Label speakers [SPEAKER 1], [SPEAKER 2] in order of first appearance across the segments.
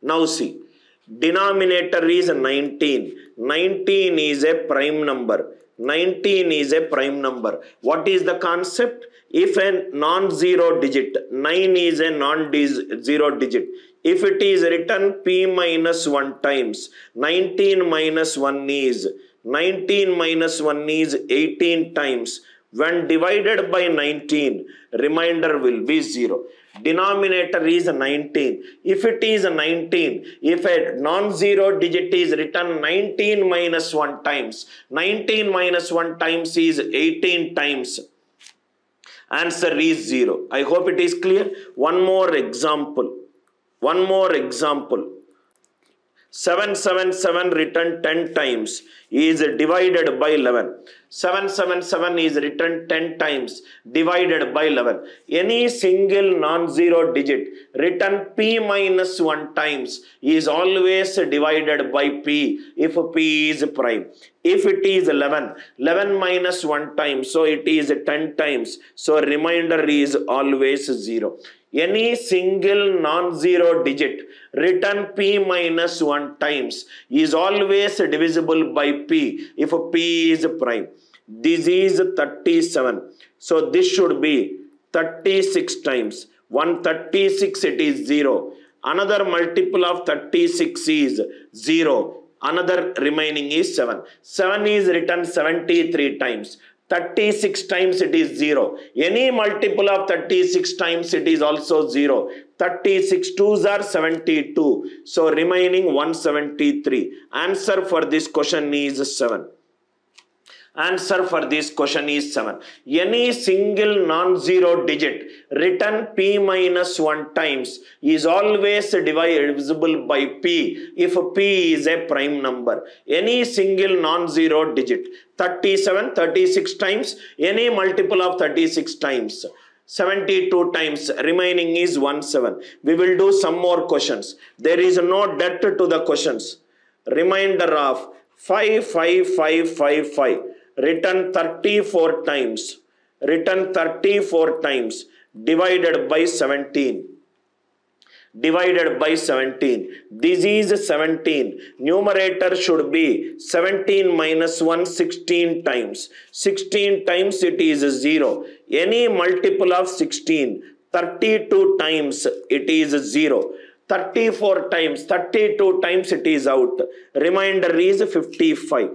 [SPEAKER 1] Now see, denominator is 19. 19 is a prime number. 19 is a prime number. What is the concept? If a non-zero digit, 9 is a non-zero digit. If it is written p minus 1 times, 19 minus 1 is 19 minus 1 is 18 times. When divided by 19, remainder will be 0. Denominator is 19. If it is 19, if a non-zero digit is written 19 minus 1 times, 19 minus 1 times is 18 times. Answer is 0. I hope it is clear. One more example. 777 written 10 times is divided by 11. 777 is written 10 times divided by 11. Any single non-zero digit written p minus 1 times is always divided by p if p is prime. If it is 11, 11 minus 1 times, so it is 10 times. So remainder is always 0. Any single non-zero digit written p minus 1 times is always divisible by p if p is prime. This is 37. So this should be 36 times. 136 it is 0. Another multiple of 36 is 0. Another remaining is 7. 7 is written 73 times. 36 times it is 0. Any multiple of 36 times it is also 0. 36 twos are 72. So remaining 173. Answer for this question is 7. Answer for this question is 7. Any single non-zero digit written p minus 1 times is always divisible by p if p is a prime number. Any single non-zero digit. 37, 36 times, any multiple of 36 times. 72 times, remaining is 17. We will do some more questions. There is no debt to the questions. Remainder of 5, 5, 5, 5, 5. Written 34 times. Written 34 times. Divided by 17. Divided by 17. This is 17. Numerator should be 17 minus 1 16 times. 16 times it is 0. Any multiple of 16. 32 times it is 0. 34 times, 32 times it is out. Remainder is 55.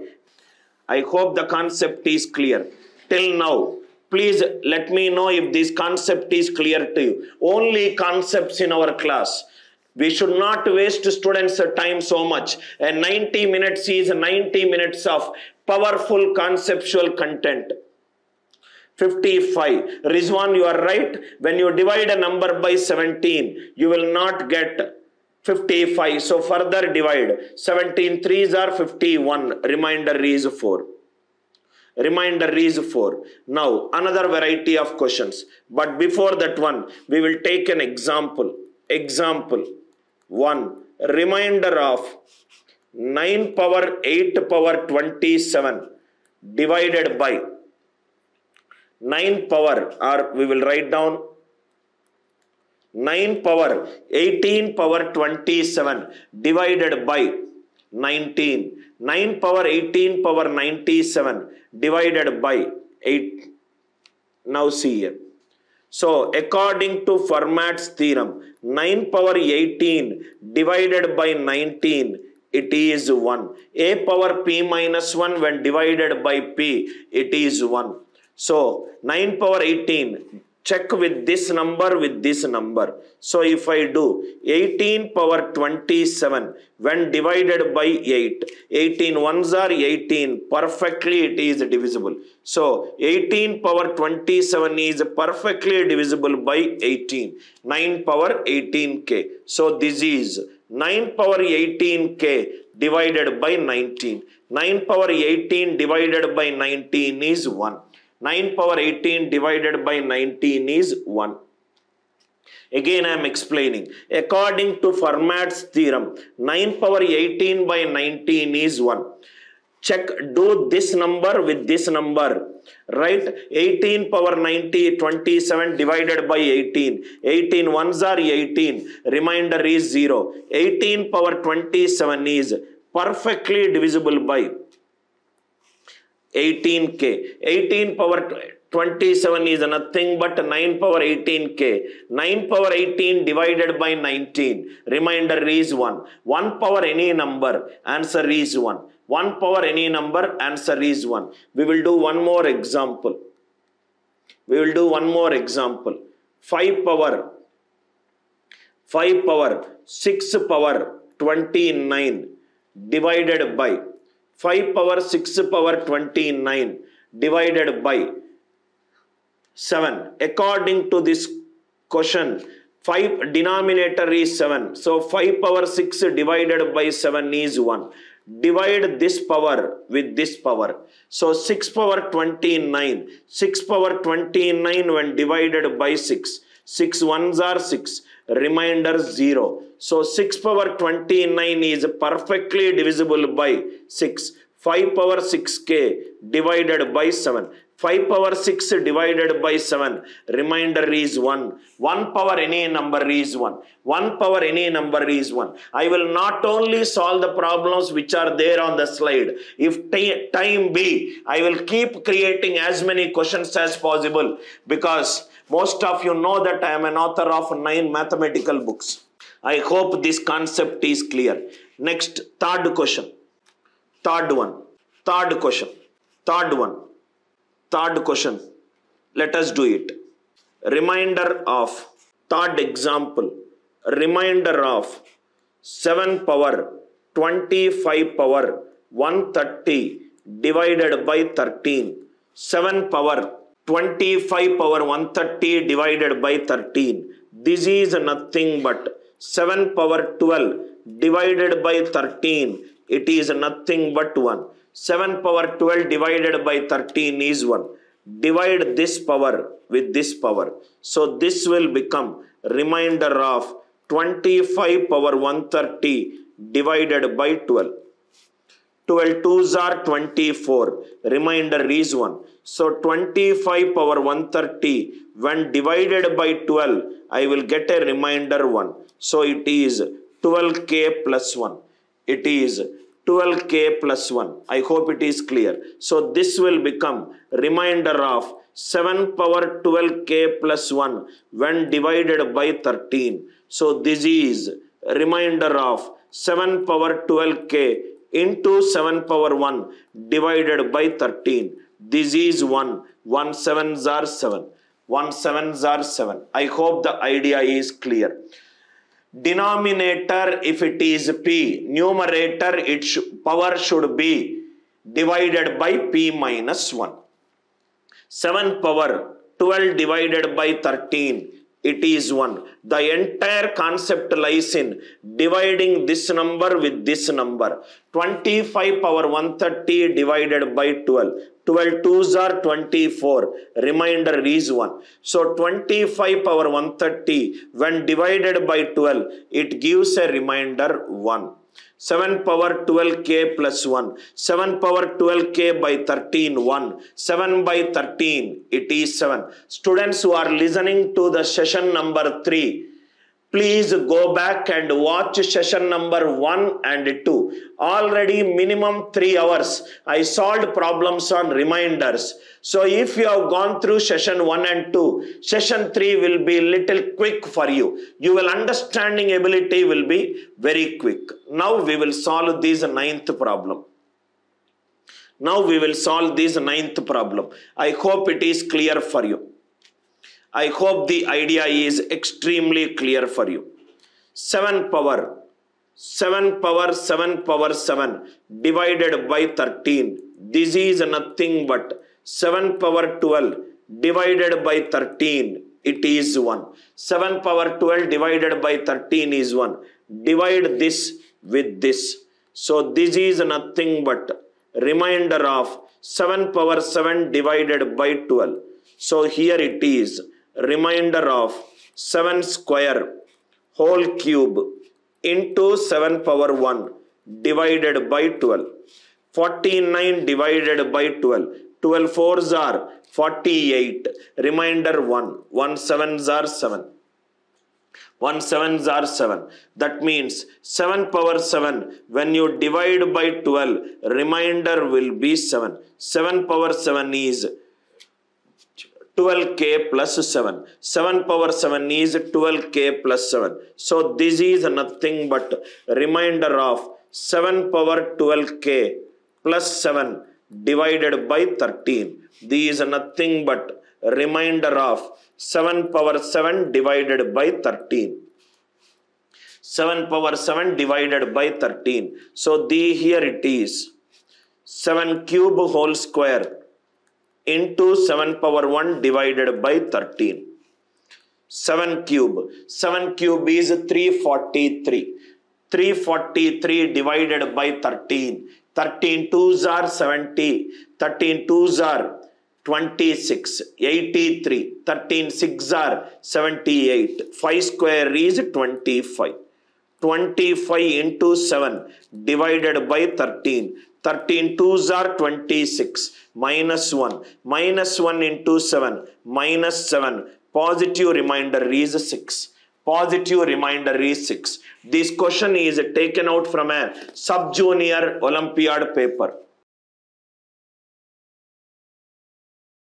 [SPEAKER 1] I hope the concept is clear. Till now, please let me know if this concept is clear to you. Only concepts in our class. We should not waste students' time so much. And 90 minutes is 90 minutes of powerful conceptual content. 55. Rizwan, you are right. When you divide a number by 17, you will not get 55. So further divide. 17 threes are 51. Remainder is 4. Remainder is 4. Now another variety of questions. But before that one, we will take an example. Example 1. Remainder of 9 power 8 power 27 divided by 9 power, or we will write down 9 power 18 power 27 divided by 19. 9 power 18 power 97 divided by 8. Now see here. So according to Fermat's theorem, 9 power 18 divided by 19, it is 1. A power p minus 1 when divided by p, it is 1. So 9 power 18, check with this number with this number. So if I do 18 power 27 when divided by 8, 18 ones are 18, perfectly it is divisible. So 18 power 27 is perfectly divisible by 18, 9 power 18k. So this is 9 power 18k divided by 19. 9 power 18 divided by 19 is 1. 9 power 18 divided by 19 is 1. Again I am explaining. According to Fermat's theorem, 9 power 18 by 19 is 1. check, do this number with this number, right? 18 power 90, 27 divided by 18. 18 ones are 18, remainder is 0. 18 power 27 is perfectly divisible by 18k. 18 power 27 is nothing but 9 power 18k. 9 power 18 divided by 19, remainder is 1. 1 power any number, answer is 1. 1 power any number, answer is 1. We will do one more example. 5 power 6 power 29 divided by 5 power 6 power 29 divided by 7. According to this question, 5 denominator is 7. So 5 power 6 divided by 7 is 1. Divide this power with this power. So 6 power 29. 6 power 29 when divided by 6. 6 ones are 6. Remainder 0. So 6 power 29 is perfectly divisible by 6. 5 power 6k divided by 7. 5 power 6 divided by 7, remainder is 1. 1 power any number is 1. 1 power any number is 1. I will not only solve the problems which are there on the slide. If time be, I will keep creating as many questions as possible, because most of you know that I am an author of 9 mathematical books. I hope this concept is clear. Next, third question. Third question. Let us do it. Remainder of third example. Remainder of 7 power 25 power 130 divided by 13. 7 power 25 power 130 divided by 13. This is nothing but 7 power 12 divided by 13. It is nothing but 1. 7 power 12 divided by 13 is 1. Divide this power with this power. So this will become remainder of 25 power 130 divided by 12. 12 twos are 24. Remainder is 1. So 25 power 130 when divided by 12, I will get a remainder 1. So it is 12k plus 1. It is 12k plus 1. I hope it is clear. So this will become remainder of 7 power 12k plus 1 when divided by 13. So this is remainder of 7 power 12k into 7 power 1 divided by 13. This is 1. 1 sevens are 7. 1 sevens are 7. I hope the idea is clear. Denominator, if it is p, numerator, power should be divided by p minus 1. 7 power 12 divided by 13, it is 1. The entire concept lies in dividing this number with this number. 25 power 130 divided by 12. 12 twos are 24. Remainder is 1. So 25 power 130 when divided by 12, it gives a remainder 1. 7 power 12k plus 1. 7 power 12k by 13, 1. 7 by 13, it is 7. Students who are listening to the session number 3, please go back and watch session number 1 and 2. Already minimum 3 hours I solved problems on reminders. So if you have gone through session 1 and 2, session 3 will be little quick for you. Your understanding ability will be very quick. Now we will solve this 9th problem. I hope it is clear for you. I hope the idea is extremely clear for you. 7 power 7 divided by 13. This is nothing but 7 power 12 divided by 13. It is 1. 7 power 12 divided by 13 is 1. Divide this with this. So this is nothing but remainder of 7 power 7 divided by 12. So here it is remainder of 7 square whole cube into 7 power 1 divided by 12. 49 divided by 12. 12 fours are 48. Remainder 1. 1 sevens are 7. 1 sevens are 7. That means 7 power 7. When you divide by 12, remainder will be 7. 7 power 7 is 12k plus 7. 7 power 7 is 12k plus 7. So this is nothing but remainder of 7 power 12k plus 7 divided by 13. This is nothing but remainder of 7 power 7 divided by 13. 7 power 7 divided by 13. So here it is 7 cube whole square into 7 power 1 divided by 13. 7 cube. 7 cube is 343. 343 divided by 13. 13 twos are 70. 13 twos are 26. 83. 13 six are 78. 5 square is 25. 25 into 7 divided by 13. 13 twos are 26. Minus 1. Minus 1 into 7. Minus 7. Positive remainder is 6. Positive remainder is 6. This question is taken out from a sub-junior Olympiad paper.